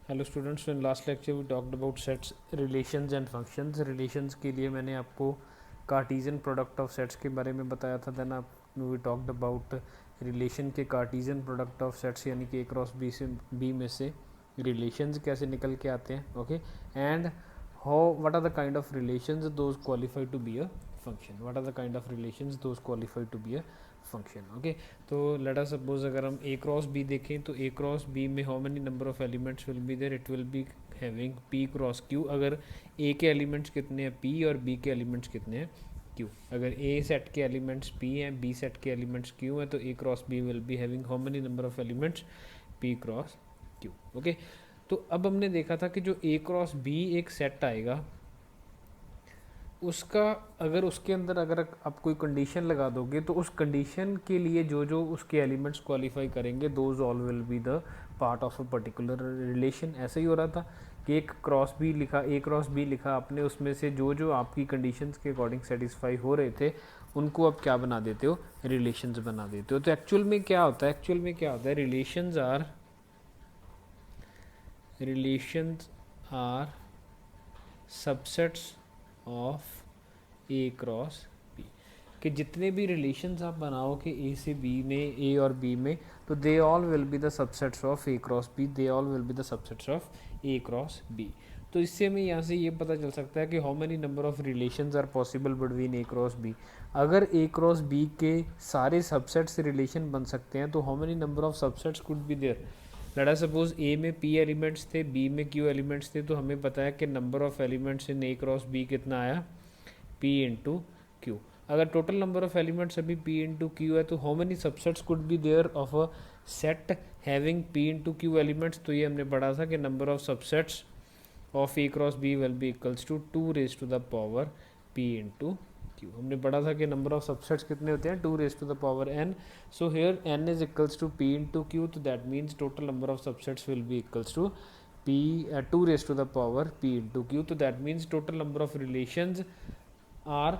Hello students, in last lecture we talked about sets, relations and functions. Relations के लिए मैंने आपको Cartesian product of sets के बारे में बताया था। देन आप वी टॉक्ड अबाउट रिलेशन के कार्टीजन प्रोडक्ट ऑफ सेट्स, यानी कि ए क्रॉस बी से बी में से रिलेशंस कैसे निकल के आते हैं। Okay, and how what are the kind of relations those qualify to be a function. What are the kind of relations those qualify to be a function. Okay, तो let us suppose अगर हम A cross B देखें तो A cross B में how many number of elements will be there, it will be having P cross Q. अगर A के elements कितने हैं पी और बी के एलिमेंट्स कितने हैं क्यू। अगर ए सेट के एलिमेंट्स पी हैं, बी सेट के एलिमेंट्स क्यू हैं, तो A cross B will be having how many number of elements P cross Q. Okay, तो अब हमने देखा था कि जो ए क्रॉस बी एक सेट आएगा उसका, अगर उसके अंदर अगर आप कोई कंडीशन लगा दोगे तो उस कंडीशन के लिए जो जो उसके एलिमेंट्स क्वालिफाई करेंगे those all will be the part of a particular relation. ऐसा ही हो रहा था कि एक क्रॉस बी लिखा, ए क्रॉस बी लिखा आपने, उसमें से जो जो आपकी कंडीशंस के अकॉर्डिंग सेटिस्फाई हो रहे थे उनको आप क्या बना देते हो, रिलेशंस बना देते हो। तो एक्चुअल में क्या होता है, relations are subsets of A cross B. कि जितने भी रिलेशंस आप बनाओगे ए से बी में, ए और बी में, तो they all will be the subsets of A cross B, they all will be the subsets of A cross B. तो इससे हमें यहाँ से ये पता चल सकता है कि how many number of relations are possible between A cross B. अगर ए क्रॉस बी के सारे सबसेट्स रिलेशन बन सकते हैं तो how many number of subsets could be there. Let us suppose A में पी एलिमेंट्स थे, बी में क्यू एलिमेंट्स थे, तो हमें पता है कि number of elements in A cross B कितना आया, P इंटू क्यू। अगर टोटल नंबर ऑफ एलिमेंट्स अभी P इंटू क्यू है तो how many subsets could be there of a set having P into Q elements. तो ये हमने पढ़ा था कि number of subsets of A cross B will be equals to 2 raise to the power P into Q. हमने पढ़ा था कि नंबर ऑफ सबसेट्स कितने होते हैं, 2 raise to the power n। So here n is equals to P into Q, तो that means total number of subsets will be equals to P 2 raise to the power P into Q. तो that means total number of relations are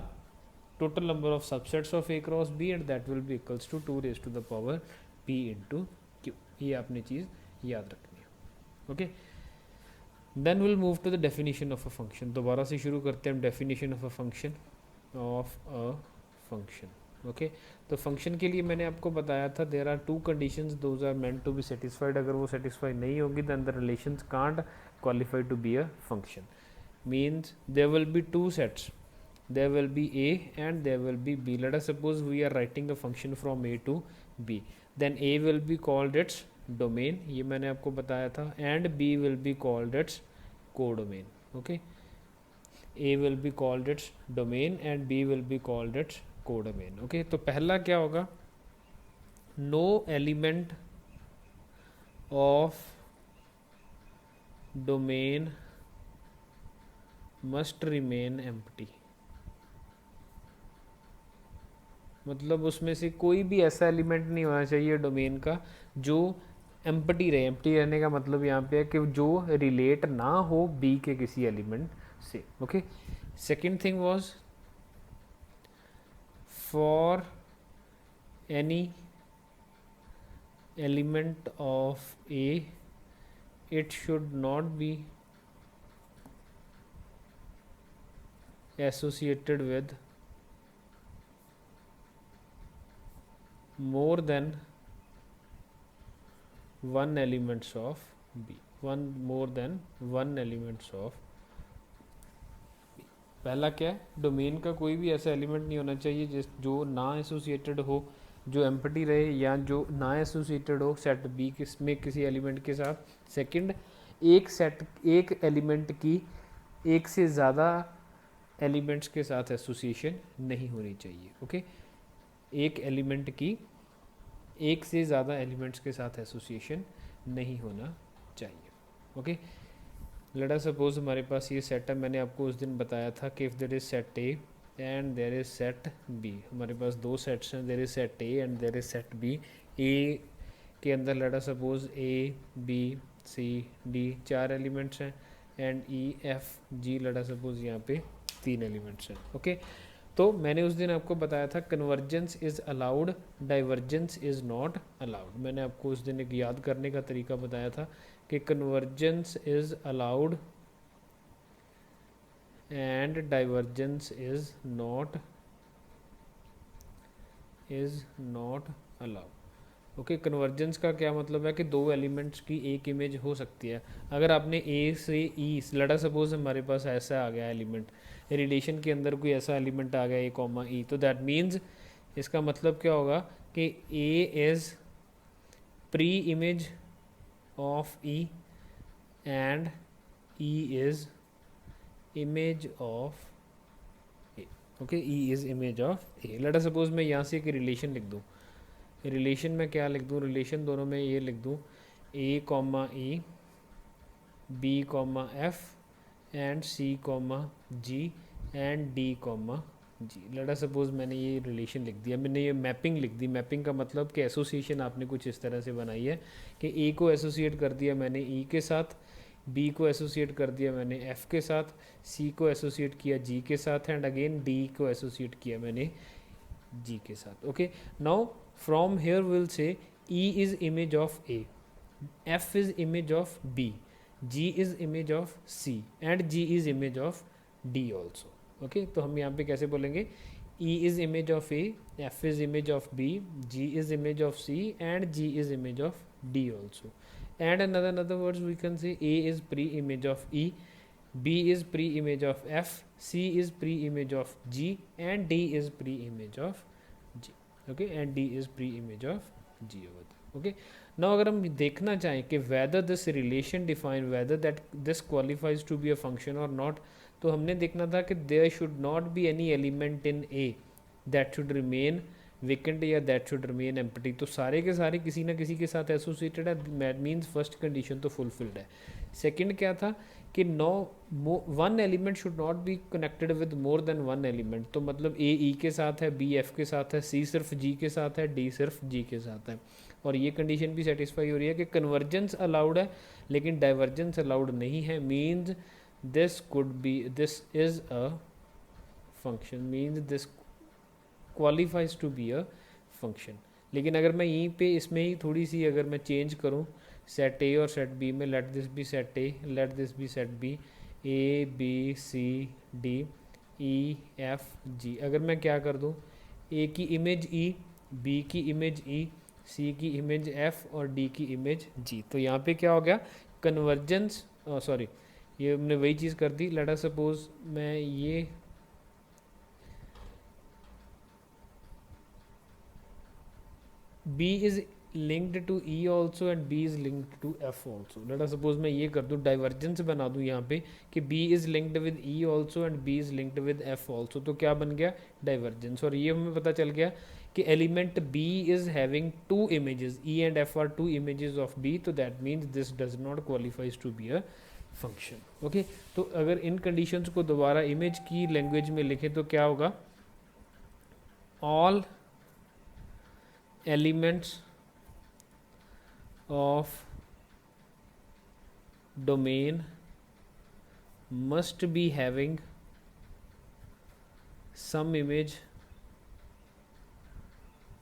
total number of subsets of A cross B and that will be equals to 2 raised to the power P into Q। ये आपने चीज़ याद रखनी है। Okay, then will move to the definition of a function. दोबारा से शुरू करते हैं हम definition of a function. Okay, तो फंक्शन के लिए मैंने आपको बताया था there are two conditions, those are meant to be satisfied. अगर वो सेटिस्फाई नहीं होगी then the relations can't qualify to be a function. Means there will be two sets, there will be a and there will be b. Let us suppose we are writing a function from a to b, then a will be called its domain, ये मैंने आपको बताया था, and b will be called its codomain। okay, a will be called its domain and b will be called its codomain। okay, तो पहला क्या होगा, no element of domain must remain empty। मतलब उसमें से कोई भी ऐसा एलिमेंट नहीं होना चाहिए डोमेन का जो एम्प्टी रहे। एम्प्टी रहने का मतलब यहाँ पे है कि जो रिलेट ना हो बी के किसी एलिमेंट से। Okay, second thing was for any element of A it should not be associated with more than one elements of B, more than one elements of B। पहला क्या है, डोमेन का कोई भी ऐसा एलिमेंट नहीं होना चाहिए जिस जो ना एसोसिएटेड हो, जो एम्प्टी रहे या जो ना एसोसिएटेड हो सेट बी में किसी एलिमेंट के साथ। सेकंड, एक एलिमेंट की एक से ज़्यादा एलिमेंट्स के साथ एसोसिएशन नहीं होनी चाहिए। ओके, एक एलिमेंट की एक से ज़्यादा एलिमेंट्स के साथ एसोसिएशन नहीं होना चाहिए। ओके, लेट अस सपोज हमारे पास ये सेट है, मैंने आपको उस दिन बताया था कि if there is set A and there is set B. हमारे पास दो सेट्स हैं, there is set A and there is set B. A के अंदर let us suppose A B C D 4 elements हैं and E F G let us suppose यहाँ पे 3 elements हैं। ओके, तो मैंने उस दिन आपको बताया था convergence is allowed, divergence is not allowed. मैंने आपको उस दिन एक याद करने का तरीका बताया था कि convergence is allowed and divergence is not allowed. Okay, convergence का क्या मतलब है कि दो एलिमेंट्स की एक इमेज हो सकती है। अगर आपने ए से ई, लेटा सपोज हमारे पास ऐसा आ गया एलिमेंट, रिलेशन के अंदर कोई ऐसा एलिमेंट आ गया ए कॉमा ई, तो दैट मीन्स इसका मतलब क्या होगा कि A is pre image of E and E is image of A. Okay, E is image of A. Let us suppose मैं यहाँ से एक रिलेशन लिख दूँ, रिलेशन में क्या लिख दूँ, रिलेशन दोनों में ये लिख दूँ A comma E, B comma F and C comma G and D comma G. Let us suppose मैंने ये रिलेशन लिख दिया, मैंने ये मैपिंग लिख दी। मैपिंग का मतलब कि एसोसिएशन आपने कुछ इस तरह से बनाई है कि ए को एसोसिएट कर दिया मैंने ई के साथ, बी को एसोसिएट कर दिया मैंने एफ के साथ, सी को एसोसिएट किया जी के साथ एंड अगेन डी को एसोसिएट किया मैंने जी के साथ। Okay, now from here will say E is image of A, F is image of B, G is image of C and G is image of D also. Okay, तो हम यहाँ पे कैसे बोलेंगे, E is image of A, F is image of B, G is image of C and G is image of D also. And another words we can say a is pre-image of e, b is pre-image of f, c is pre-image of g and d is pre-image of g. Okay, and d is pre-image of g over there. Okay, now अगर हम देखना चाहें कि whether this relation define whether that this qualifies to be a function or not, तो हमने देखना था कि there should not be any element in a that should remain vacant या दैट शुड रिमेन एम्प्टी। तो सारे के सारे किसी ना किसी के साथ एसोसिएटेड है, दैट मीन्स फर्स्ट कंडीशन तो फुलफिल्ड है। सेकंड क्या था कि no one element should not be connected with more than one element. तो मतलब ए ई के साथ है, बी एफ के साथ है, सी सिर्फ जी के साथ है, डी सिर्फ जी के साथ है। और ये कंडीशन भी सेटिस्फाई हो रही है कि कन्वर्जेंस अलाउड है लेकिन डाइवर्जेंस अलाउड नहीं है। Means this could be, this is a function, means this qualifies to be a function. लेकिन अगर मैं यहीं पे इसमें ही थोड़ी सी अगर मैं चेंज करूँ सेट ए और सेट बी में, let this be set A, let this be set B, A B C D E F G, अगर मैं क्या कर दूँ, ए की इमेज ई, बी की इमेज ई, सी की इमेज एफ और डी की इमेज जी, तो यहाँ पे क्या हो गया, कन्वर्जेंस, सॉरी ये हमने वही चीज़ कर दी। लेट अस सपोज मैं ये B is linked to E also and B is linked to F also. Let us suppose मैं ये कर दूँ, डाइवर्जेंस बना दूँ यहाँ पे कि B is linked with E also and B is linked with F also, तो क्या बन गया, डाइवर्जेंस। और ये हमें पता चल गया कि element B is having two images, E and F are two images of B, तो that means this does not qualifies to be a function. Okay, तो अगर इन कंडीशंस को दोबारा इमेज की लैंग्वेज में लिखें तो क्या होगा, all elements of domain must be having some image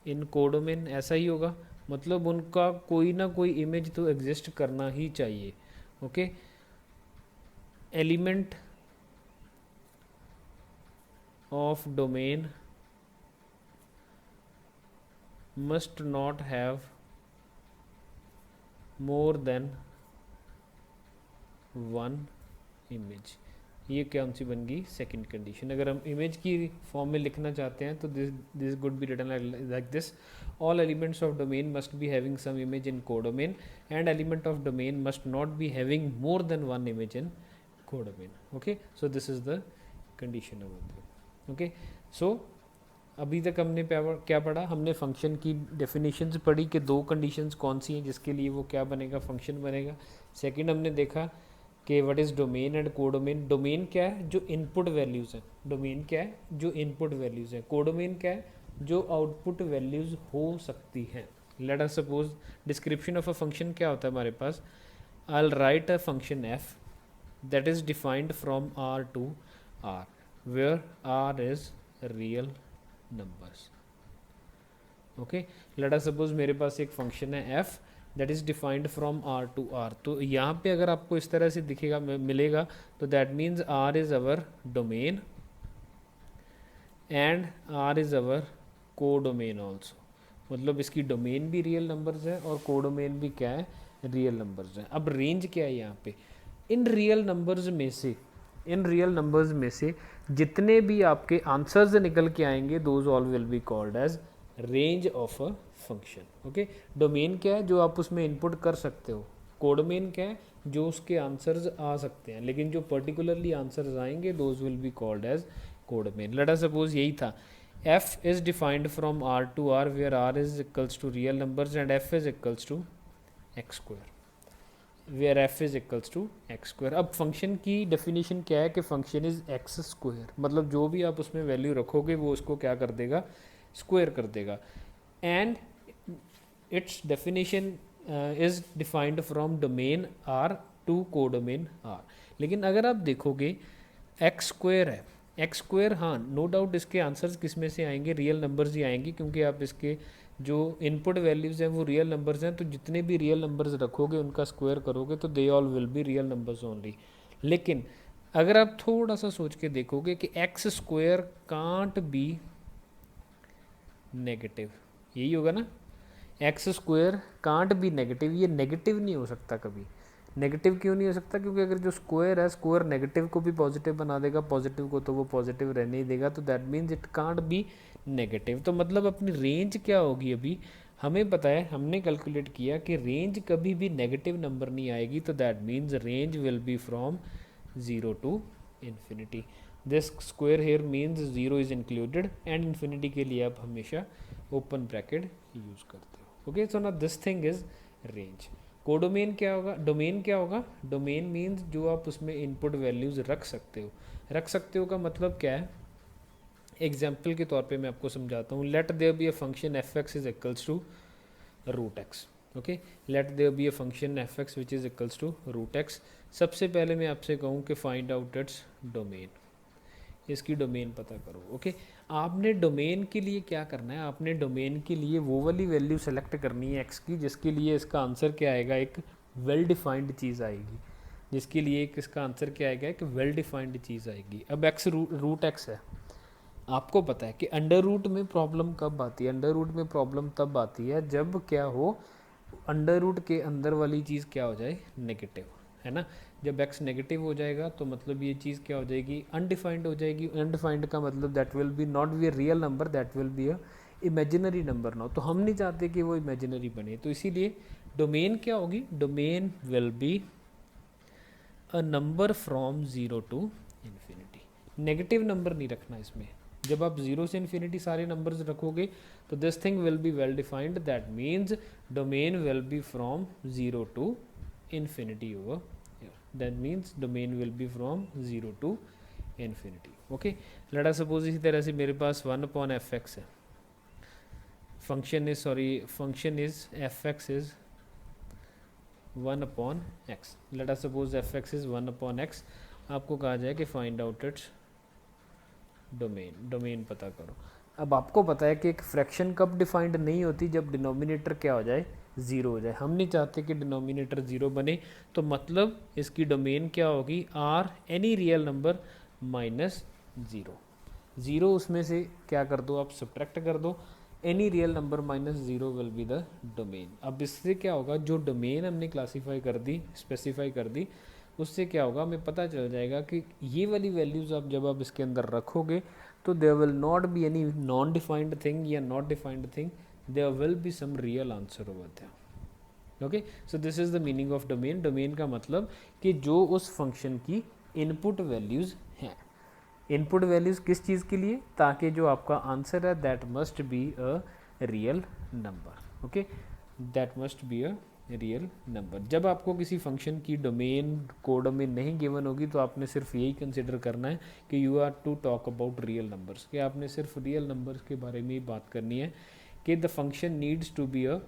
in codomain। ऐसा ही होगा, मतलब उनका कोई ना कोई इमेज तो एग्जिस्ट करना ही चाहिए। Okay, element of domain must not have more than one image। ये कौन सी बन गई, सेकंड कंडीशन। अगर हम इमेज की फॉर्म में लिखना चाहते हैं तो this could be written like this, all elements of domain must be having some image in codomain and element of domain must not be having more than one image in codomain. Okay, so this is the condition of. Okay, so अभी तक हमने क्या पढ़ा, हमने function की definitions पढ़ी कि दो कंडीशंस कौन सी हैं जिसके लिए वो क्या बनेगा, फंक्शन बनेगा। सेकंड हमने देखा कि what is domain and codomain. Domain क्या है, जो इनपुट वैल्यूज़ हैं, डोमेन क्या है, जो इनपुट वैल्यूज़ हैं। कोडोमेन क्या है, जो आउटपुट वैल्यूज़ हो सकती हैं। Let us suppose description of a function क्या होता है हमारे पास, I will write a function F that is defined from R to R, where R is real numbers. Okay, let us suppose मेरे पास एक फंक्शन है f that is defined from r to r। तो यहाँ पे अगर आपको इस तरह से दिखेगा मिलेगा तो that means r is our domain and r is our को डोमेन ऑल्सो। मतलब इसकी डोमेन भी रियल नंबर्स है और को डोमेन भी क्या है, रियल नंबर्स है। अब रेंज क्या है यहाँ पे, इन रियल नंबर्स में से जितने भी आपके आंसर्स निकल के आएंगे those all will be called as range of a function. Okay, domain क्या है, जो आप उसमें इनपुट कर सकते हो। कोडोमेन क्या है, जो उसके आंसर्स आ सकते हैं, लेकिन जो पर्टिकुलरली आंसर्स आएंगे those will be called as codomain. Let us suppose यही था, f is defined from r to r where r is equals to real numbers and f is equals to x square where f is equals to x square। अब function की definition क्या है कि function is x square, मतलब जो भी आप उसमें वैल्यू रखोगे वो उसको क्या कर देगा, स्क्वायर कर देगा। And its definition is defined from domain r to codomain r। लेकिन अगर आप देखोगे x स्क्वायर है, एक्स स्क्वायर, हाँ नो डाउट इसके आंसर्स किस में से आएंगे, रियल नंबर्स ही आएंगे, क्योंकि आप इसके जो इनपुट वैल्यूज़ हैं वो रियल नंबर्स हैं। तो जितने भी रियल नंबर्स रखोगे उनका स्क्वायर करोगे तो they all will be real numbers only. लेकिन अगर आप थोड़ा सा सोच के देखोगे कि x square can't be negative, यही होगा ना, x square can't be negative, ये नेगेटिव नहीं हो सकता कभी। नेगेटिव क्यों नहीं हो सकता, क्योंकि अगर जो स्क्वायर है, स्क्वायर नेगेटिव को भी पॉजिटिव बना देगा, पॉजिटिव को तो वो पॉजिटिव रहने ही देगा, तो that means it can't be negative. तो मतलब अपनी रेंज क्या होगी, अभी हमें पता है, हमने कैलकुलेट किया कि रेंज कभी भी नेगेटिव नंबर नहीं आएगी, तो that means range will be from 0 to infinity. This square here means 0 is included and infinity के लिए आप हमेशा ओपन ब्रैकेट यूज़ करते हो। ओके, सो ना this thing is range. Codomain क्या होगा, डोमेन क्या होगा, डोमेन मीन्स जो आप उसमें इनपुट वैल्यूज़ रख सकते हो। रख सकते हो का मतलब क्या है, एग्जाम्पल के तौर पे मैं आपको समझाता हूँ। Let there be a function f x is equals to root x. Okay, let there be a function f x which is equals to root x. सबसे पहले मैं आपसे कहूँ कि फाइंड आउट इट्स डोमेन, इसकी डोमेन पता करो। Okay, आपने डोमेन के लिए क्या करना है, आपने डोमेन के लिए वो वाली वैल्यू सेलेक्ट करनी है एक्स की जिसके लिए इसका आंसर क्या आएगा, एक वेल डिफाइंड चीज़ आएगी, जिसके लिए एक इसका आंसर क्या आएगा, एक वेल डिफाइंड चीज़ आएगी। अब एक्स रूट एक्स है, आपको पता है कि अंडर रूट में प्रॉब्लम कब आती है, अंडर रूट में प्रॉब्लम तब आती है जब क्या हो, अंडर रूट के अंदर वाली चीज़ क्या हो जाए, नेगेटिव, है ना। जब x नेगेटिव हो जाएगा तो मतलब ये चीज़ क्या हो जाएगी, अनडिफाइंड हो जाएगी। अनडिफाइंड का मतलब that will B not be a real number, that will be a imaginary number now. तो हम नहीं चाहते कि वो इमेजिनरी बने, तो इसीलिए डोमेन क्या होगी, domain will be a number from 0 to infinity. Negative number नहीं रखना इसमें। जब आप 0 से इन्फिनिटी सारे नंबर्स रखोगे तो this thing will be well defined, that means domain will be from 0 to infinity over here. That means domain will be from 0 to infinity. Okay, let us suppose इसी तरह से मेरे पास 1 upon fx है, function is fx is 1 upon x। let us suppose fx is 1 upon x। आपको कहा जाए कि find out its domain, domain पता करो। अब आपको पता है कि एक फ्रैक्शन कब डिफाइंड नहीं होती, जब डिनोमिनेटर क्या हो जाए, ज़ीरो हो जाए। हम नहीं चाहते कि डिनोमिनेटर ज़ीरो बने, तो मतलब इसकी डोमेन क्या होगी, R any real number minus zero. Zero उसमें से क्या कर दो, आप सब्ट्रैक्ट कर दो, any real number minus zero will be the domain. अब इससे क्या होगा, जो डोमेन हमने क्लासीफाई कर दी, स्पेसिफाई कर दी, उससे क्या होगा, हमें पता चल जाएगा कि ये वाली वैल्यूज़ आप जब आप इसके अंदर रखोगे तो there will not be any non defined thing या not defined thing, there will be some real answer over there. Okay, so this is the meaning of domain. Domain का मतलब कि जो उस फंक्शन की इनपुट वैल्यूज़ हैं। Input values किस चीज़ के लिए, ताकि जो आपका आंसर है that must be a real number. Okay, that must be a real number. जब आपको किसी फंक्शन की डोमेन कोडोमेन नहीं गिवन होगी तो आपने सिर्फ यही कंसिडर करना है कि you are to talk about real numbers, कि आपने सिर्फ रियल नंबर्स के बारे में ही बात करनी है कि the function needs to be a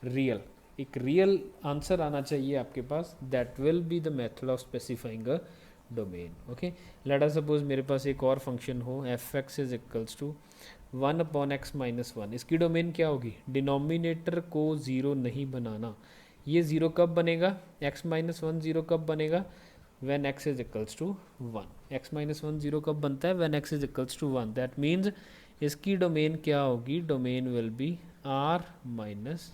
real, एक रियल आंसर आना चाहिए आपके पास, that will be the method of specifying a domain. Okay, let us suppose मेरे पास एक और फंक्शन हो F x is equals to 1/x-1, इसकी डोमेन क्या होगी? डिनोमिनेटर को ज़ीरो नहीं बनाना। ये ज़ीरो कब बनेगा? x-1 ज़ीरो कब बनेगा? when x is equals to 1। x-1 zero कब बनता है? when x is equals to 1। That means इसकी डोमेन क्या होगी? Domain will B r-1।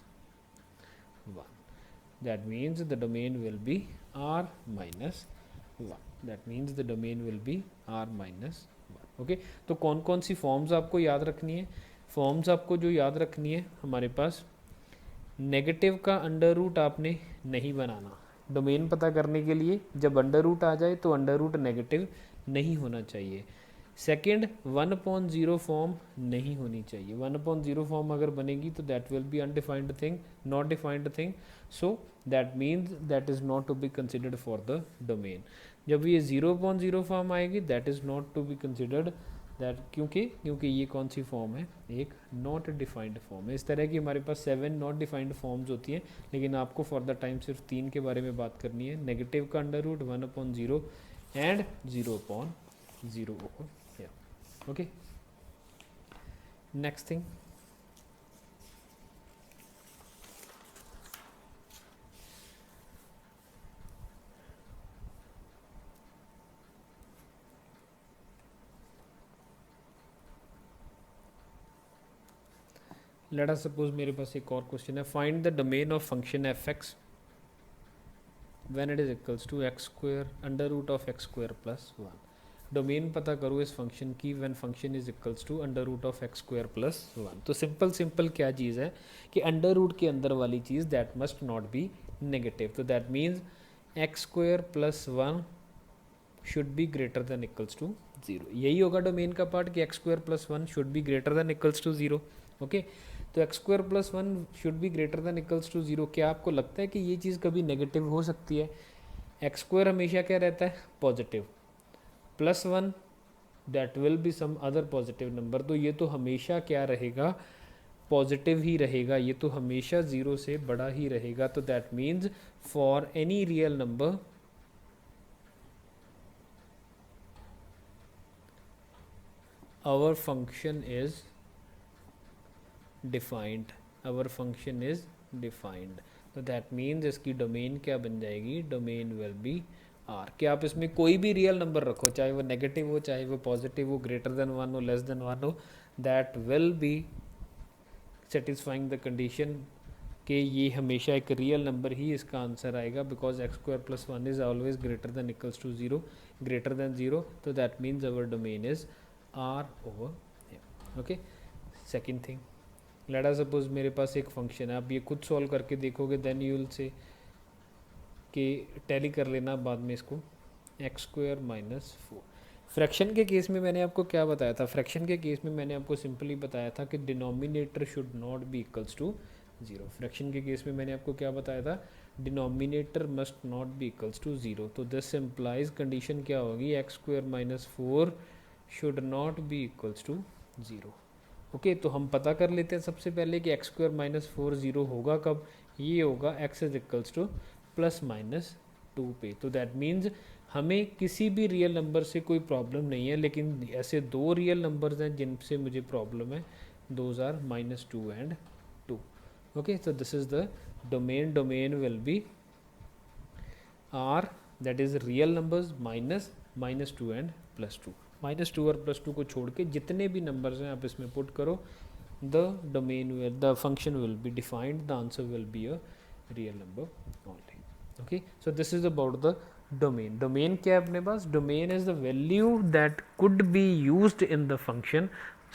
that means the domain will be r-1। that means the domain will be r-1। Okay, तो कौन कौन सी forms आपको याद रखनी है? फॉर्म्स आपको जो याद रखनी है हमारे पास, नेगेटिव का अंडर रूट आपने नहीं बनाना डोमेन पता करने के लिए। जब अंडर रूट आ जाए तो अंडर रूट नेगेटिव नहीं होना चाहिए। सेकेंड, 1/0 फॉर्म नहीं होनी चाहिए। 1/0 फॉर्म अगर बनेगी तो that will be undefined thing, not defined thing, so that means that is not to be considered for the domain. जब ये 0/0 फॉर्म आएगी that is not to be considered, that क्योंकि ये कौन सी फॉर्म है? एक नॉट डिफाइंड फॉर्म है। इस तरह की हमारे पास 7 नॉट डिफाइंड फॉर्म्स होती हैं, लेकिन आपको फॉर द टाइम सिर्फ 3 के बारे में बात करनी है, नेगेटिव का under root, 1/0 and 0/0। Okay, next thing, let us suppose मेरे पास एक और क्वेश्चन है, find the domain of function f x when it is equals to x² under root of x² plus 1। Domain पता करो इस फंक्शन की when function is equals to under root of x² plus 1। तो simple क्या चीज़ है कि under root के अंदर वाली चीज़ that must not be negative. तो that means x² plus 1 should be greater than equals to 0। यही होगा डोमेन का पार्ट कि x² plus 1 should be greater than equals to 0। Okay, तो x² plus 1 should be greater than equals to 0। क्या आपको लगता है कि ये चीज़ कभी नेगेटिव हो सकती है? x² हमेशा क्या रहता है? Positive. Plus 1 that will be some other positive number, तो ये तो हमेशा क्या रहेगा? पॉजिटिव ही रहेगा, ये तो हमेशा 0 से बड़ा ही रहेगा। तो that means for any real number our function is defined, our function is defined। तो दैट मीन्स इसकी डोमेन क्या बन जाएगी? Domain will be R. कि आप इसमें कोई भी रियल नंबर रखो, चाहे वो नेगेटिव हो, चाहे वो पॉजिटिव हो, ग्रेटर देन 1 हो, लेस देन 1 हो, that will B satisfying the condition कि ये हमेशा एक रियल नंबर ही इसका आंसर आएगा, because x² plus 1 is always greater than equals to 0, greater than 0। तो that means our domain is R over here. Okay, second thing, let us suppose मेरे पास एक फंक्शन है, आप ये खुद सॉल्व करके देखोगे, देन यू विल से कि टैली कर लेना बाद में इसको, x² माइनस 4। फ्रैक्शन के केस में मैंने आपको क्या बताया था? फ्रैक्शन के केस में मैंने आपको सिंपली बताया था कि denominator should not be equals to 0। Fraction के केस में मैंने आपको क्या बताया था? Denominator must not be equals to 0। तो दिस इम्प्लाइज कंडीशन क्या होगी? x² minus 4 should not be equals to 0। Okay, तो हम पता कर लेते हैं सबसे पहले कि x² माइनस 4 0 होगा कब? ये होगा x is equals two plus minus 2 पे। तो दैट मीन्स हमें किसी भी रियल नंबर से कोई प्रॉब्लम नहीं है, लेकिन ऐसे दो रियल नंबर्स हैं जिनसे मुझे प्रॉब्लम है, those are -2 and 2। Okay, so this is the domain will be r, that is real numbers minus -2 and +2। -2 और +2 को छोड़ के जितने भी नंबर्स हैं आप इसमें पुट करो, the function will be defined, the answer will be a real number only। okay, so this is about the domain क्या है अपने पास? domain is the value that could be used in the function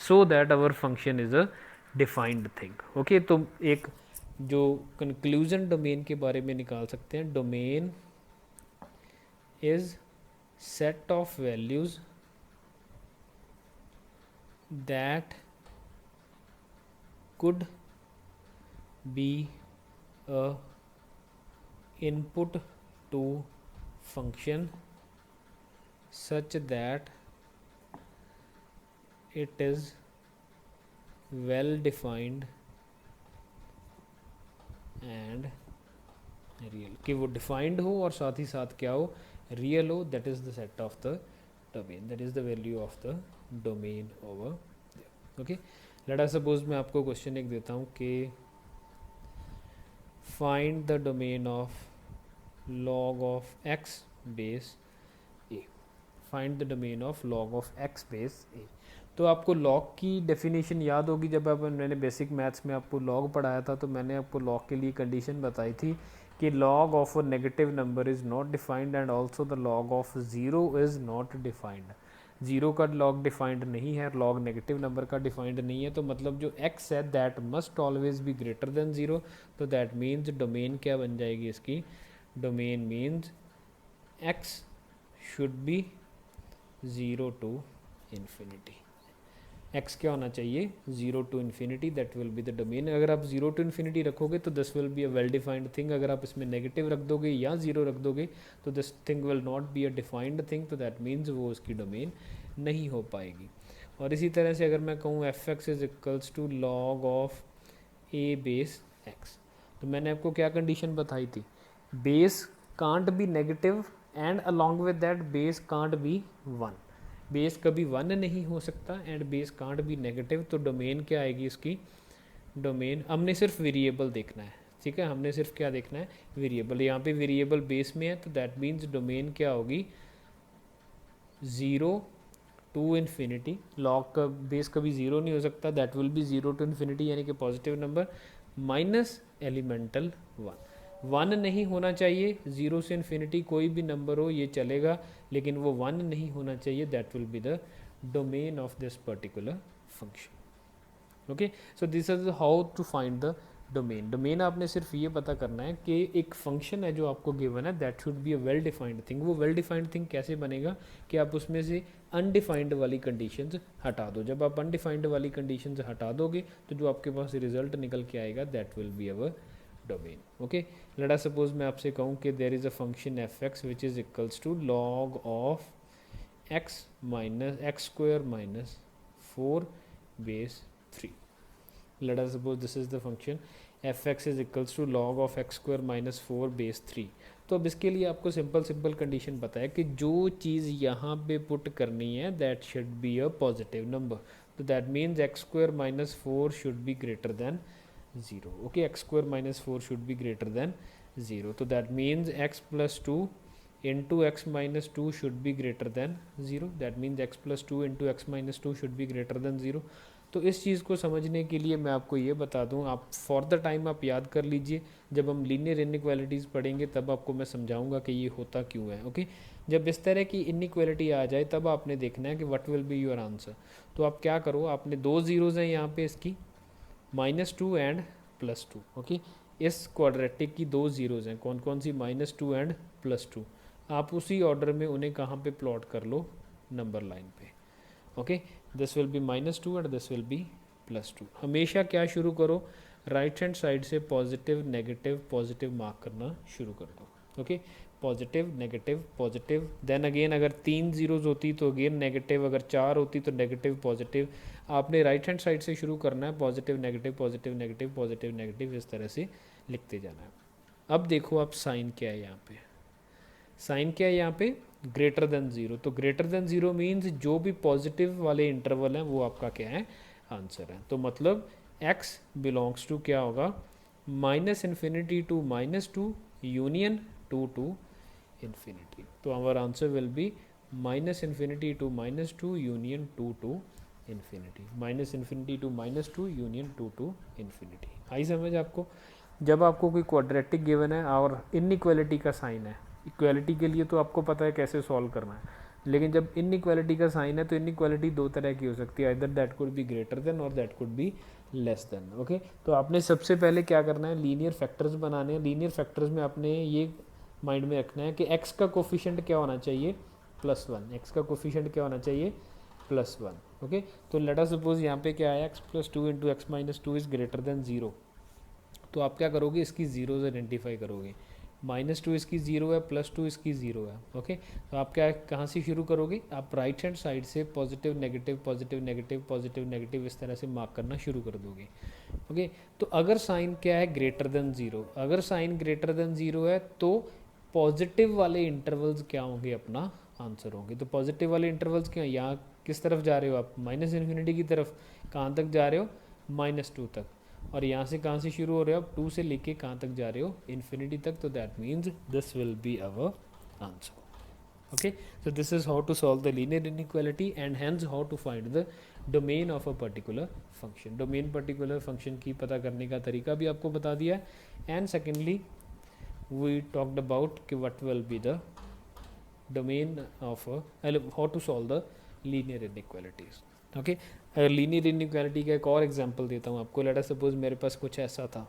so that our function is a defined thing. Okay, तो एक जो conclusion domain के बारे में निकाल सकते हैं, domain is set of values that could be a input to function such that it is well defined and real. कि वो डिफाइंड हो और साथ ही साथ क्या हो? real O, that is the set of the domain, that is the value of the domain over there. Okay, let us suppose मैं आपको क्वेश्चन एक देता हूँ कि find the domain of log of x base a, find the domain of log of x base a. तो आपको log की definition याद होगी, जब आप मैंने बेसिक मैथ्स में आपको log पढ़ाया था तो मैंने आपको log के लिए कंडीशन बताई थी कि log of a negative number is not defined and also the log of 0 is not defined. 0 का log डिफाइंड नहीं है, log नेगेटिव नंबर का डिफाइंड नहीं है, तो मतलब जो x है that must always be greater than 0. तो दैट मीन्स डोमेन क्या बन जाएगी इसकी, domain means x should be 0 to infinity. x क्या होना चाहिए, 0 to infinity, that will be the domain. अगर आप 0 to infinity रखोगे तो this will be a well defined thing. अगर आप इसमें नेगेटिव रख दोगे या 0 रख दोगे तो this thing will not be a defined thing, तो दैट मीन्स वो उसकी डोमेन नहीं हो पाएगी. और इसी तरह से अगर मैं कहूँ f x is equals to log of a base x, तो मैंने आपको क्या कंडीशन बताई थी, base can't be negative and along with that base can't be 1. Base कभी 1 नहीं हो सकता and base can't be negative. तो डोमेन क्या आएगी इसकी, डोमेन हमने सिर्फ वेरिएबल देखना है, ठीक है, हमने सिर्फ क्या देखना है, वेरिएबल. यहाँ पे वेरिएबल बेस में है तो दैट मीन्स डोमेन क्या होगी, 0 टू इन्फिनिटी. लॉग का बेस कभी 0 नहीं हो सकता, that will be 0 to infinity यानी कि पॉजिटिव नंबर माइनस एलिमेंटल 1 नहीं होना चाहिए. 0 से इन्फिनिटी कोई भी नंबर हो ये चलेगा, लेकिन वो 1 नहीं होना चाहिए. That will be the domain of this particular function. Okay, so this is how to find the domain. Domain आपने सिर्फ ये पता करना है कि एक फंक्शन है जो आपको गिवन है, that should be a well defined thing. वो वेल डिफाइंड थिंग कैसे बनेगा कि आप उसमें से अनडिफाइंड वाली कंडीशंस हटा दो. जब आप अनडिफाइंड वाली कंडीशंस हटा दोगे तो जो आपके पास रिजल्ट निकल के आएगा that will be our domain. Okay, let us suppose मैं आपसे कहूँ कि there is a function f x which is equals to log of x minus x square minus 4 base 3. let us suppose this is the function fx is equals to log of x square minus 4 base 3. तो अब इसके लिए आपको simple condition पता है कि जो चीज़ यहाँ पे पुट करनी है that should be a positive number. तो that means X square minus 4 should be greater than 0. Okay, X square minus 4 should be greater than 0. तो that means X plus 2 into x minus 2 should be greater than 0. That means X plus 2 into x minus 2 should be greater than 0. तो इस चीज़ को समझने के लिए मैं आपको ये बता दूं, आप फॉर द टाइम आप याद कर लीजिए, जब हम लीनियर इनइक्वालिटीज़ पढ़ेंगे तब आपको मैं समझाऊंगा कि ये होता क्यों है. ओके, जब इस तरह की इनइक्वालिटी आ जाए तब आपने देखना है कि what will be your answer. तो आप क्या करो, आपने 2 ज़ीरोज़ हैं यहाँ पे इसकी, -2 एंड +2. ओके, इस क्वाड्रेटिक की 2 ज़ीरोज़ हैं, कौन कौन सी, -2 एंड +2. आप उसी ऑर्डर में उन्हें कहाँ पे प्लॉट कर लो, नंबर लाइन पे. Okay, this will be -2 and this will be +2. हमेशा क्या शुरू करो, राइट हैंड साइड से पॉजिटिव मार्क करना शुरू कर दो. Okay, positive negative positive, then again अगर 3 ज़ीरोज़ होती तो अगेन नेगेटिव, अगर 4 होती तो नेगेटिव पॉजिटिव. आपने राइट हैंड साइड से शुरू करना है, positive negative positive negative positive negative, इस तरह से लिखते जाना है. अब देखो आप साइन क्या है यहाँ पे, साइन क्या है यहाँ पे, ग्रेटर देन 0. तो ग्रेटर देन 0 मीन्स जो भी पॉजिटिव वाले इंटरवल हैं वो आपका क्या है, आंसर है. तो मतलब x बिलोंग्स टू क्या होगा, -∞ टू -2 यूनियन 2 टू इन्फिनिटी. तो our answer will be -∞ to -2 union 2 to infinity, -∞ to -2 union 2 to infinity. आई समझ आपको. जब आपको कोई क्वाड्रेटिक गिवन है और इनइक्वालिटी का साइन है, इक्वालिटी के लिए तो आपको पता है कैसे सॉल्व करना है, लेकिन जब इनइक्वालिटी का साइन है तो इनइक्वालिटी 2 तरह की हो सकती है, either that could be greater than और that could be less than. Okay, तो आपने सबसे पहले क्या करना है, लीनियर फैक्टर्स बनाने हैं. लीनियर फैक्टर्स में आपने ये माइंड में रखना है कि x का कोफिशिएंट क्या होना चाहिए, +1. x का कोफिशिएंट क्या होना चाहिए, +1. ओके, तो लेट अस सपोज यहाँ पे क्या है, x + 2 into x minus 2 is greater than 0. तो आप क्या करोगे, इसकी ज़ीरोज़ आइडेंटिफाई करोगे. -2 इसकी 0 है, +2 इसकी 0 है. ओके, तो आप क्या कहाँ से शुरू करोगे, आप राइट हैंड साइड से positive negative positive negative positive negative इस तरह से मार्क करना शुरू कर दोगे. ओके, तो अगर साइन क्या है, ग्रेटर देन 0, अगर साइन ग्रेटर देन 0 है तो पॉजिटिव वाले इंटरवल्स क्या होंगे, अपना आंसर होंगे। तो पॉजिटिव वाले इंटरवल्स क्या, यहाँ किस तरफ जा रहे हो आप, माइनस इन्फिनिटी की तरफ। कहाँ तक जा रहे हो, -2 तक। और यहाँ से कहाँ से शुरू हो रहे हो आप, 2 से लेके कहाँ तक जा रहे हो, इन्फिनिटी तक। तो that means this will be our answer. Okay, so this is how to solve the linear inequality and hence how to find the domain of a particular function. Domain particular function की पता करने का तरीका भी आपको बता दिया है। And secondly we talked about कि what will be the domain of how to solve the linear inequalities. Okay, linear inequality का एक और एग्जांपल देता हूँ आपको। लेट अस सपोज मेरे पास कुछ ऐसा था,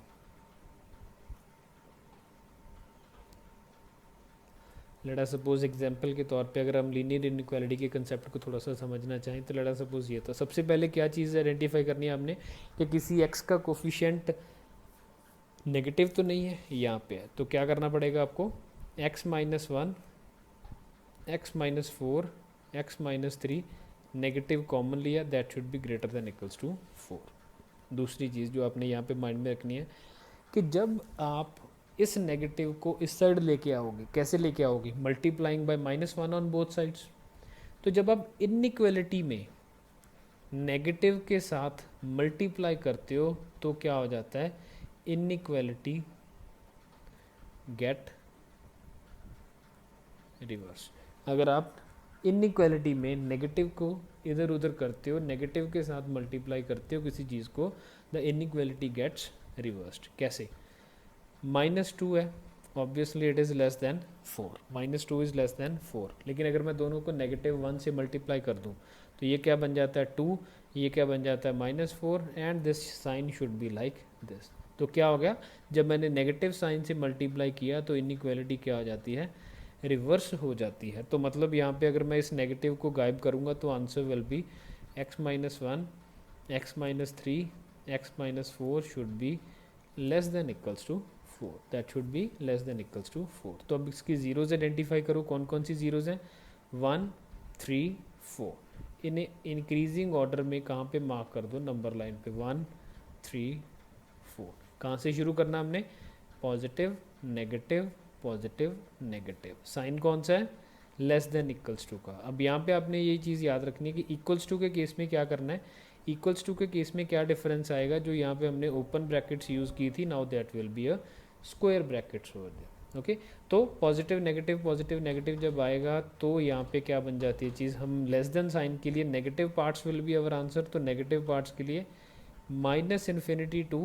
लेट अस सपोज एग्जांपल के तौर पे अगर हम लीनियर इनइक्वालिटी के कंसेप्ट को थोड़ा सा समझना चाहें तो लेट अस सपोज ये था। सबसे पहले क्या चीज़ आइडेंटिफाई करनी है आपने कि किसी एक्स का कोफिशिएंट नेगेटिव तो नहीं है, यहाँ पे है। तो क्या करना पड़ेगा आपको, x-1, x-4, x-3 negative common लिया, that should be greater than equals to 4। दूसरी चीज़ जो आपने यहाँ पे माइंड में रखनी है कि जब आप इस नेगेटिव को इस साइड लेके आओगे, कैसे लेके आओगे, multiplying by -1 on both sides. तो जब आप इनइक्वालिटी में नेगेटिव के साथ मल्टीप्लाई करते हो तो क्या हो जाता है, इनइक्वालिटी गेट रिवर्स। अगर आप इनइक्वालिटी में नेगेटिव को इधर उधर करते हो, नेगेटिव के साथ मल्टीप्लाई करते हो किसी चीज़ को, द इनइक्वालिटी गेट्स रिवर्स्ड। कैसे, -2 है, obviously it is less than 4, -2 is less than 4। लेकिन अगर मैं दोनों को -1 से मल्टीप्लाई कर दूं तो ये क्या बन जाता है 2, ये क्या बन जाता है -4, and this sign should be like this. तो क्या हो गया, जब मैंने नेगेटिव साइन से मल्टीप्लाई किया तो इनइक्वालिटी क्या हो जाती है, रिवर्स हो जाती है। तो मतलब यहाँ पे अगर मैं इस नेगेटिव को गायब करूँगा तो answer will be x-1, x-3, x-4 should be less than equals to 4, that should be less than equals to 4। तो अब इसकी जीरोज आइडेंटिफाई करो, कौन कौन सी जीरोज हैं, 1, 3, 4। इन्हें इंक्रीजिंग ऑर्डर में कहाँ पे मार्क कर दो, नंबर लाइन पे, 1, 3, 4। कहाँ से शुरू करना हमने, positive negative positive negative. Sign कौन सा है, लेस देन इक्वल्स टू का। अब यहाँ पे आपने ये चीज़ याद रखनी है कि इक्वल्स टू के केस में क्या करना है, इक्वल्स टू के केस में क्या डिफरेंस आएगा, जो यहाँ पे हमने ओपन ब्रैकेट्स यूज़ की थी, now that will be a square brackets over there. Okay, तो पॉजिटिव नेगेटिव जब आएगा तो यहाँ पे क्या बन जाती है चीज़, हम लेस देन साइन के लिए negative parts will be our answer. तो नेगेटिव पार्ट्स के लिए -इन्फिनिटी टू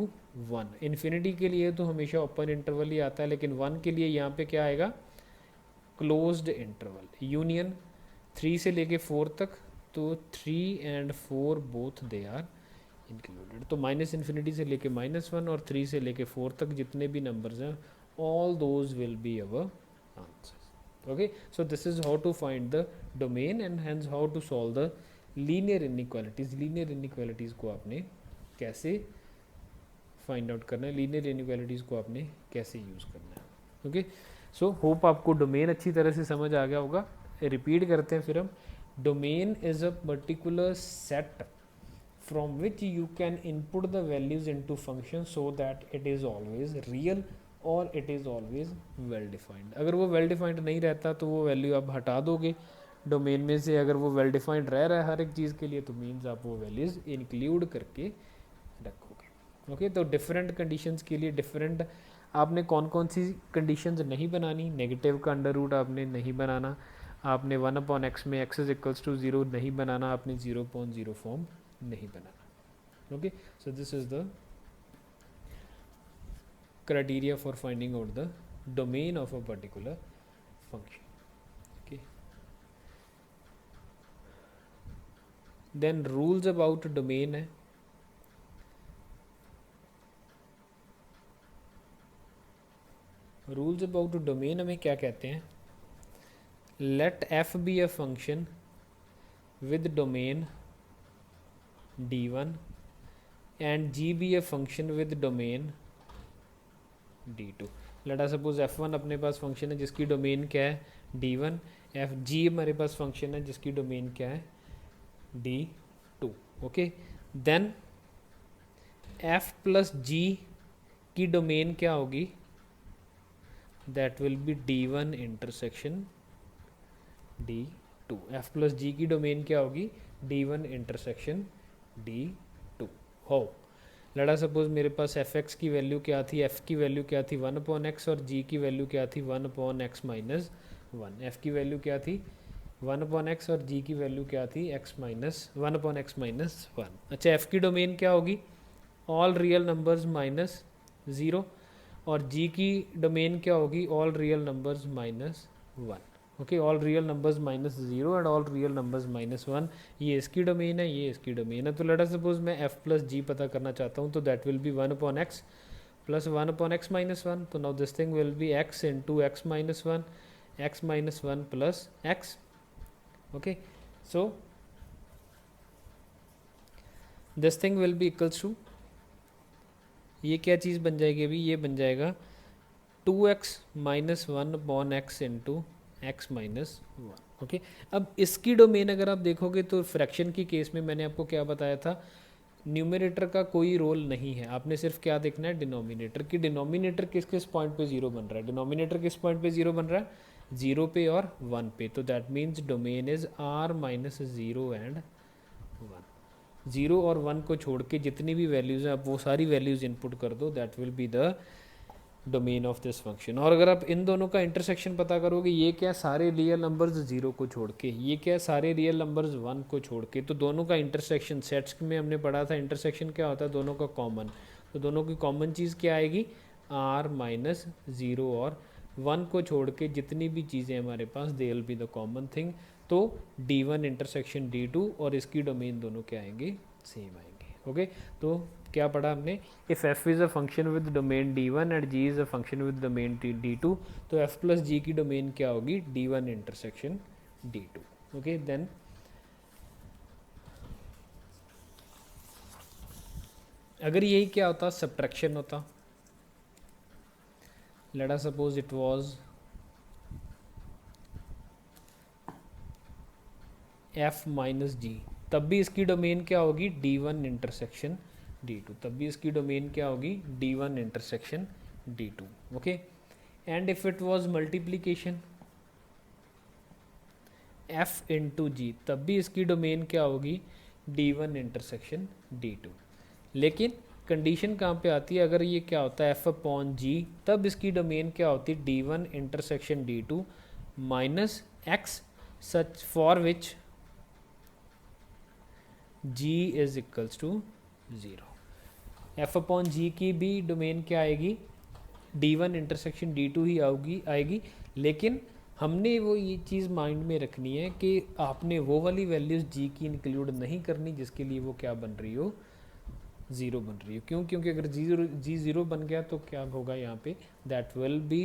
1। इन्फिनिटी के लिए तो हमेशा ओपन इंटरवल ही आता है, लेकिन 1 के लिए यहाँ पे क्या आएगा, क्लोज्ड इंटरवल। यूनियन 3 से लेके 4 तक, तो 3 and 4 both they are included. तो -इन्फिनिटी से लेके -1 और 3 से लेके 4 तक जितने भी नंबर्स हैं, all those will be our answers. Okay, so this is how to find the domain and hence how to solve the linear inequalities. Linear inequalities को आपने कैसे फाइंड आउट करना है, लीनियर इनइक्वालिटीज़ को आपने कैसे यूज़ करना है। ओके, सो होप आपको डोमेन अच्छी तरह से समझ आ गया होगा। रिपीट करते हैं फिर हम, domain is a particular set from which you can input the values into function so that it is always real और it is always well defined। अगर वो well defined नहीं रहता तो वो वैल्यू आप हटा दोगे डोमेन में से। अगर वो well defined रह रहा है हर एक चीज़ के लिए तो मीन्स आप वो वैल्यूज़ इंक्लूड करके रखोगे। ओके, तो डिफरेंट कंडीशंस के लिए डिफरेंट आपने कौन कौन सी कंडीशंस नहीं बनानी, नेगेटिव का अंडर रूट आपने नहीं बनाना, आपने 1/x में x इज टू 0 नहीं बनाना, आपने 0/0 फॉर्म नहीं बनाना। Okay, so this is the criteria for finding out the domain of a particular function. Okay, then rules about domain है, रूल्स अबाउट डोमेन हमें क्या कहते हैं, let f be a function with domain d1 and g be a function with domain d2। Let us suppose f1 अपने पास function है जिसकी domain क्या है d1, g हमारे पास फंक्शन है जिसकी डोमेन क्या है d2। Okay, then f plus g की डोमेन क्या होगी that will be D1 intersection D2। f plus G की डोमेन क्या होगी? D1 intersection D2। हो लड़ा सपोज मेरे पास एफ एक्स की वैल्यू क्या थी, एफ की वैल्यू क्या थी 1/x और जी की वैल्यू क्या थी 1/x माइनस 1। एफ की वैल्यू क्या थी 1/x और जी की वैल्यू क्या थी x माइनस 1/x माइनस 1। अच्छा एफ की डोमेन क्या होगी? All real numbers minus 0। और जी की डोमेन क्या होगी? All real numbers minus 1। Okay, all real numbers minus 0 and all real numbers minus 1। ये इसकी डोमेन है, ये इसकी डोमेन है। तो लेट अस सपोज मैं f प्लस जी पता करना चाहता हूँ, तो that will be 1/x plus 1/x minus 1। तो now this thing will be x into x minus 1, x minus 1 plus x। Okay, so this thing will be equals to, ये क्या चीज़ बन जाएगी अभी? ये बन जाएगा 2x minus 1/x into x minus 1। Okay, अब इसकी डोमेन अगर आप देखोगे तो फ्रैक्शन की केस में मैंने आपको क्या बताया था, न्यूमरेटर का कोई रोल नहीं है, आपने सिर्फ क्या देखना है? डिनोमिनेटर की। डिनोमिनेटर किस किस पॉइंट पे जीरो बन रहा है? डिनोमिनेटर किस पॉइंट पे जीरो बन रहा है? 0 पे और 1 पे। तो that means domain is r minus 0 and 1। 0 और 1 को छोड़ के जितनी भी वैल्यूज़ हैं आप वो सारी वैल्यूज़ इनपुट कर दो, that will be the domain of this function. और अगर आप इन दोनों का इंटरसेक्शन पता करोगे, ये क्या सारे रियल नंबर्स 0 को छोड़ के, ये क्या सारे रियल नंबर्स 1 को छोड़ के, तो दोनों का इंटरसेक्शन सेट्स में हमने पढ़ा था इंटरसेक्शन क्या होता है? दोनों का कॉमन। तो दोनों की कॉमन चीज़ क्या आएगी? r माइनस 0 और 1 को छोड़ के जितनी भी चीज़ें हमारे पास, they will be the common thing. तो D1 इंटरसेक्शन D2 और इसकी डोमेन दोनों क्या आएंगे? सेम आएंगे। ओके, तो क्या पढ़ा हमने? If f is a function with domain D1 and g is a function with domain D2, तो f प्लस g की डोमेन क्या होगी? D1 intersection D2। Okay, then अगर यही क्या होता? सब्ट्रैक्शन होता। Late us suppose it was f minus g, तब भी इसकी डोमेन क्या होगी? D1 intersection D2। तब भी इसकी डोमेन क्या होगी? D1 intersection D2। Okay, and if it was multiplication f into G, तब भी इसकी डोमेन क्या होगी? D1 intersection D2। लेकिन कंडीशन कहाँ पे आती है? अगर ये क्या होता है f अपॉन जी, तब इसकी डोमेन क्या होती है? D1 intersection D2 minus x, such for which g is equals to 0। f upon G की भी डोमेन क्या आएगी? D1 इंटरसेक्शन D2 ही आएगी। लेकिन हमने वो ये चीज़ माइंड में रखनी है कि आपने वो वाली वैल्यूज़ g की इंक्लूड नहीं करनी जिसके लिए वो क्या बन रही हो? 0 बन रही हो। क्यों? क्योंकि अगर जी ज़ीरो बन गया तो क्या होगा यहाँ पे? That will be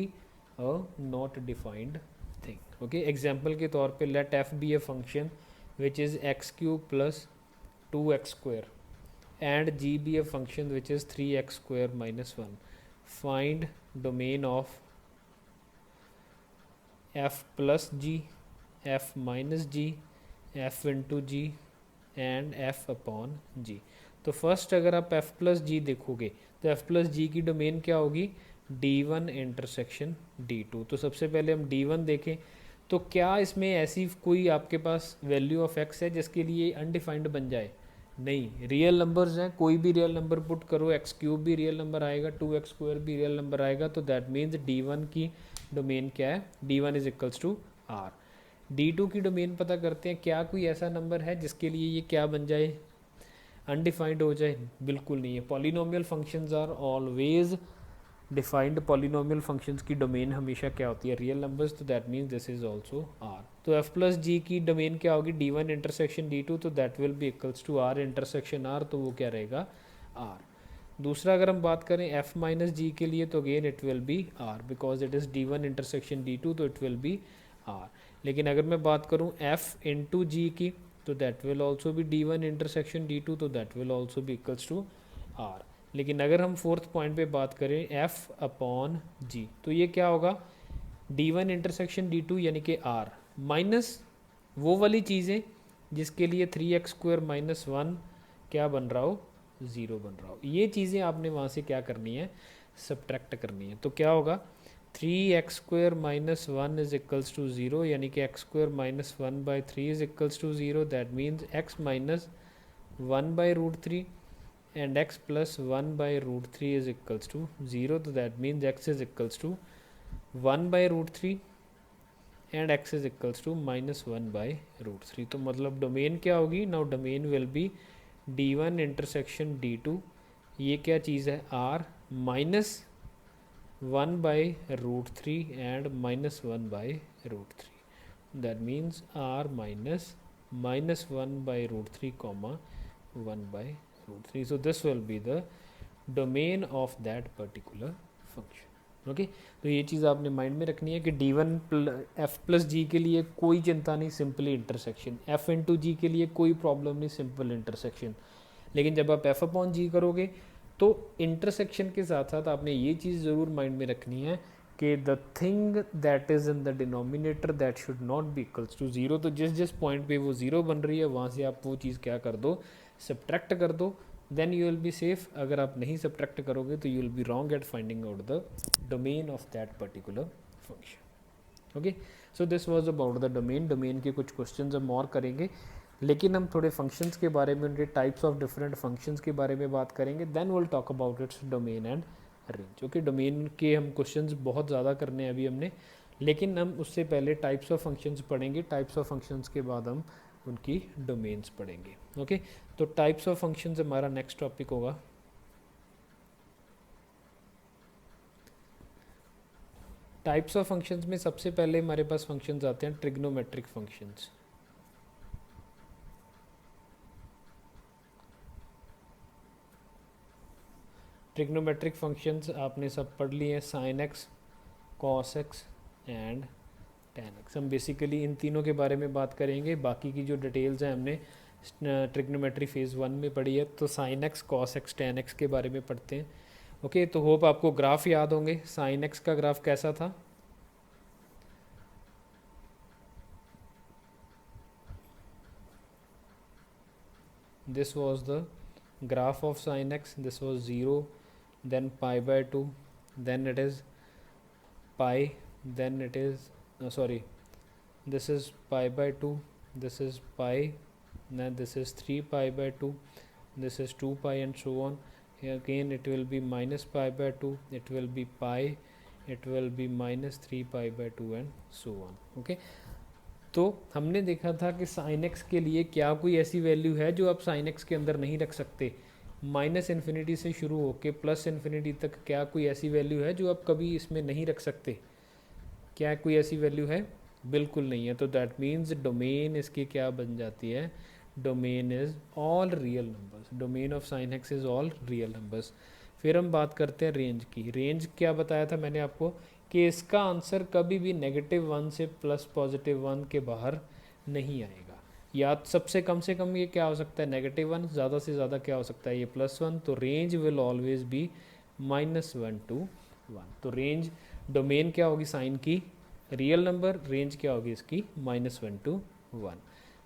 a not defined thing. Okay, example के तौर पे let f be a function which is x³ plus 2x² and g be a function which is 3x² minus 1. Find domain of f plus g, f minus g, f into g and f upon g। तो first अगर आप f plus जी देखोगे तो f plus G की domain क्या होगी? D1 intersection D2। तो सबसे पहले हम D1 देखें, तो क्या इसमें ऐसी कोई आपके पास वैल्यू ऑफ x है जिसके लिए अनडिफाइंड बन जाए? नहीं, रियल नंबर्स हैं, कोई भी रियल नंबर पुट करो, x³ भी रियल नंबर आएगा, 2x² भी रियल नंबर आएगा। तो दैट मीन्स D1 की डोमेन क्या है? D1 is equals to r। D2 की डोमेन पता करते हैं, क्या कोई ऐसा नंबर है जिसके लिए ये क्या बन जाए? अनडिफाइंड हो जाए? बिल्कुल नहीं है। Polynomial functions are always defined. Polynomial functions की डोमेन हमेशा क्या होती है? Real numbers. तो that means this is also R. तो f प्लस जी की डोमेन क्या होगी? D1 intersection D2। तो that will be equals to r intersection r। तो वो क्या रहेगा? r। दूसरा अगर हम बात करें f माइनस जी के लिए, तो again it will B r because it is D1 intersection D2, तो इट विल बी r। लेकिन अगर मैं बात करूँ f इंटू जी की, तो that will also be D1 intersection D2, तो that will also be equals to r। लेकिन अगर हम फोर्थ पॉइंट पे बात करें f अपॉन जी, तो ये क्या होगा? D1 इंटरसेक्शन D2 यानी कि r माइनस वो वाली चीज़ें जिसके लिए 3x² माइनस 1 क्या बन रहा हो? 0 बन रहा हो। ये चीज़ें आपने वहाँ से क्या करनी है? सब्ट्रैक्ट करनी है। तो क्या होगा? 3x² minus 1 is equals to 0, यानी कि x² minus 1/3 is equals to 0. That means x minus 1/√3 and x plus 1/√3 is equals to 0. So that means x is equals to 1/√3 and x is equals to minus 1/√3. तो मतलब domain क्या होगी? Now domain will be d1 intersection d2. ये क्या चीज़ है? r minus 1/√3 and minus 1/√3. That means r minus -1/√3 comma 1/√3. So this will be the domain of that particular function. Okay तो ये चीज़ आपने माइंड में रखनी है कि d1 f प्लस जी के लिए कोई चिंता नहीं, सिंपली इंटरसेक्शन. f इंटू जी के लिए कोई प्रॉब्लम नहीं, सिंपल इंटरसेक्शन. लेकिन जब आप f अपॉन जी करोगे तो इंटरसेक्शन के साथ साथ आपने ये चीज़ ज़रूर माइंड में रखनी है कि the thing that is in the denominator that should not be equals to 0. तो जिस जिस पॉइंट पे वो 0 बन रही है वहाँ से आप वो चीज़ क्या कर दो? सब्ट्रैक्ट कर दो. Then you will be safe. अगर आप नहीं सब्ट्रैक्ट करोगे तो you will be wrong at finding out the domain of that particular function. Okay so this was about the domain. Domain के कुछ क्वेश्चंस हम और करेंगे, लेकिन हम थोड़े फंक्शंस के बारे में, उनके टाइप्स ऑफ डिफरेंट फंक्शंस के बारे में बात करेंगे. Then will talk about its domain and range. Okay domain के हम क्वेश्चंस बहुत ज़्यादा करने हैं अभी हमने, लेकिन हम उससे पहले टाइप्स ऑफ फंक्शंस पढ़ेंगे. टाइप्स ऑफ फंक्शंस के बाद हम उनकी डोमेन्स पढ़ेंगे. ओके तो टाइप्स ऑफ फंक्शंस हमारा नेक्स्ट टॉपिक होगा. टाइप्स ऑफ फंक्शंस में सबसे पहले हमारे पास फंक्शंस आते हैं ट्रिग्नोमेट्रिक फंक्शंस. ट्रिग्नोमेट्रिक फंक्शंस आपने सब पढ़ लिए हैं, sine x, cos x and tan x. हम बेसिकली इन तीनों के बारे में बात करेंगे. बाकी की जो डिटेल्स हैं हमने ट्रिग्नोमेट्री फेज़ 1 में पढ़ी है. तो sine x, cos x, tan x के बारे में पढ़ते हैं. ओके तो होप आपको ग्राफ याद होंगे. साइन एक्स का ग्राफ कैसा था? This was the graph of sin x. This was 0, then pi/2, then it is pi, then it is this is pi/2, this is pi, then this is 3 pi/2, this is 2 pi and so on. Here again it will be minus pi/2, it will be pi, it will be minus 3 pi/2 and so on. Okay तो हमने देखा था कि sine x के लिए क्या कोई ऐसी वैल्यू है जो आप साइन एक्स के अंदर नहीं रख सकते? माइनस इन्फिनिटी से शुरू होकर प्लस इन्फिनिटी तक क्या कोई ऐसी वैल्यू है जो आप कभी इसमें नहीं रख सकते? क्या कोई ऐसी वैल्यू है? बिल्कुल नहीं है. तो दैट मीन्स डोमेन इसकी क्या बन जाती है? Domain is all real numbers. Domain of sine x is all real numbers. फिर हम बात करते हैं रेंज की. रेंज क्या बताया था मैंने आपको कि इसका आंसर कभी भी -1 से +1 के बाहर नहीं आएगा. या सबसे कम से कम ये क्या हो सकता है? -1. ज़्यादा से ज़्यादा क्या हो सकता है? ये +1. तो range will always be -1 to 1. तो रेंज डोमेन क्या होगी साइन की? Real number. रेंज क्या होगी इसकी? -1 to 1.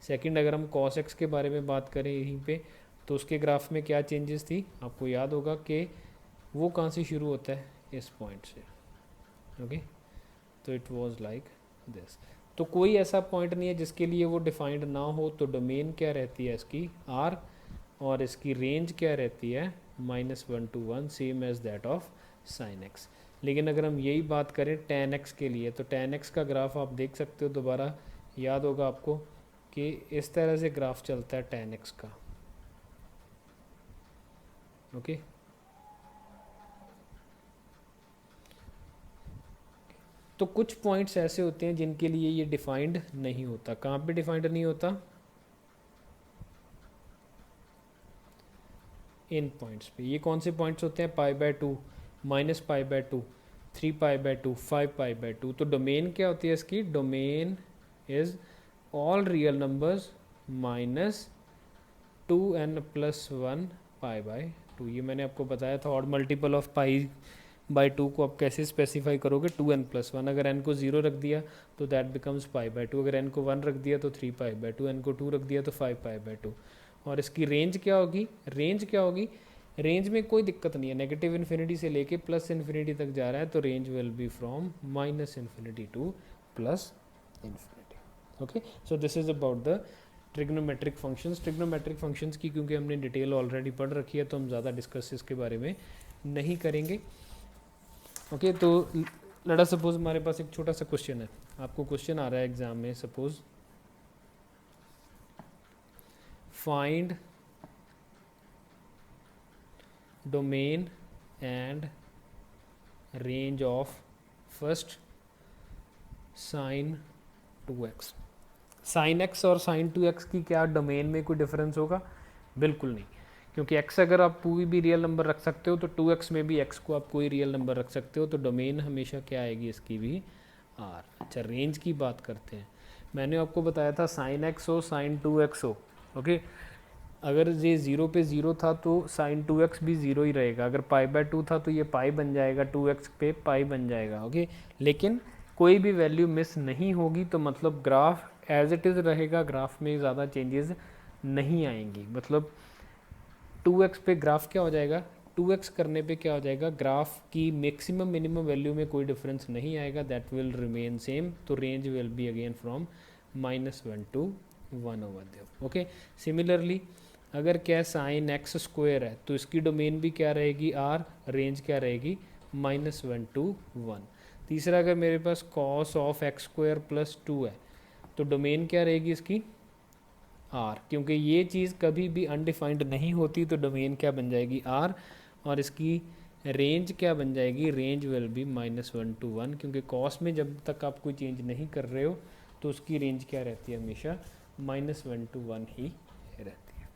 सेकंड अगर हम कॉस एक्स के बारे में बात करें यहीं पे, तो उसके ग्राफ में क्या चेंजेस थी? आपको याद होगा कि वो कहाँ से शुरू होता है? इस पॉइंट से. ओके तो इट वाज लाइक दिस. तो कोई ऐसा पॉइंट नहीं है जिसके लिए वो डिफाइंड ना हो. तो डोमेन क्या रहती है इसकी? आर. और इसकी रेंज क्या रहती है? -1 to 1, same as that of sine x. लेकिन अगर हम यही बात करें टैन एक्स के लिए, तो टैन एक्स का ग्राफ आप देख सकते हो. दोबारा याद होगा आपको कि इस तरह से ग्राफ चलता है टैन एक्स का. ओके तो कुछ पॉइंट्स ऐसे होते हैं जिनके लिए ये डिफाइंड नहीं होता. कहाँ पे डिफाइंड नहीं होता? इन पॉइंट्स पे. ये कौन से पॉइंट्स होते हैं? pi/2, -pi/2, 3 pi/2, 5 pi/2. तो डोमेन क्या होती है इसकी? Domain is all real numbers -2n + 1 pi/2. ये मैंने आपको बताया था. ऑड मल्टीपल ऑफ pi/2 को आप कैसे स्पेसिफाई करोगे? 2n + 1. अगर n को 0 रख दिया तो दैट बिकम्स pi/2. अगर n को 1 रख दिया तो 3 pi/2. n को 2 रख दिया तो 5 pi/2. और इसकी रेंज क्या होगी? रेंज क्या होगी? रेंज में कोई दिक्कत नहीं है, नेगेटिव इन्फिनिटी से लेके प्लस इन्फिनिटी तक जा रहा है, तो range will be from minus infinity two plus infinity. Okay, so this is about the trigonometric functions. Trigonometric functions की क्योंकि हमने डिटेल ऑलरेडी पढ़ रखी है तो हम ज़्यादा डिस्कस इसके बारे में नहीं करेंगे। ओके, तो लेट अस सपोज हमारे पास एक छोटा सा क्वेश्चन है, आपको क्वेश्चन आ रहा है एग्जाम में, suppose find domain and range of first sine 2x। Sine x और साइन 2x की क्या डोमेन में कोई डिफरेंस होगा? बिल्कुल नहीं, क्योंकि x अगर आप कोई भी रियल नंबर रख सकते हो तो 2x में भी x को आप कोई रियल नंबर रख सकते हो, तो डोमेन हमेशा क्या आएगी इसकी भी r। अच्छा, रेंज की बात करते हैं। मैंने आपको बताया था साइन x हो साइन 2x हो, ओके, अगर ये 0 पे 0 था तो साइन 2x भी 0 ही रहेगा, अगर π/2 था तो ये पाई बन जाएगा, 2x पे पाई बन जाएगा। ओके, लेकिन कोई भी वैल्यू मिस नहीं होगी, तो मतलब ग्राफ एज इट इज़ रहेगा, ग्राफ में ज़्यादा चेंजेस नहीं आएंगी। मतलब 2x पे ग्राफ क्या हो जाएगा, 2x करने पे क्या हो जाएगा, ग्राफ की मैक्सिमम मिनिमम वैल्यू में कोई डिफरेंस नहीं आएगा, दैट विल रिमेन सेम। तो range will be again from -1 to 1 over there. Okay, similarly अगर क्या साइन x स्क्वायर है तो इसकी डोमेन भी क्या रहेगी, r, रेंज क्या रहेगी, -1 to 1। तीसरा, अगर मेरे पास cos of x square plus 2 है तो डोमेन क्या रहेगी इसकी, r, क्योंकि ये चीज़ कभी भी अनडिफाइंड नहीं होती, तो डोमेन क्या बन जाएगी, r, और इसकी रेंज क्या बन जाएगी, रेंज विल बी -1 to 1, क्योंकि कॉस में जब तक आप कोई चेंज नहीं कर रहे हो तो उसकी रेंज क्या रहती है, हमेशा -1 to 1 ही रहती है।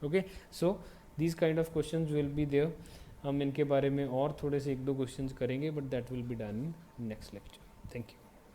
Okay, so these kind of question will be there. हम इनके बारे में और थोड़े से 1-2 क्वेश्चन करेंगे, but that will be done in next lecture. Thank you.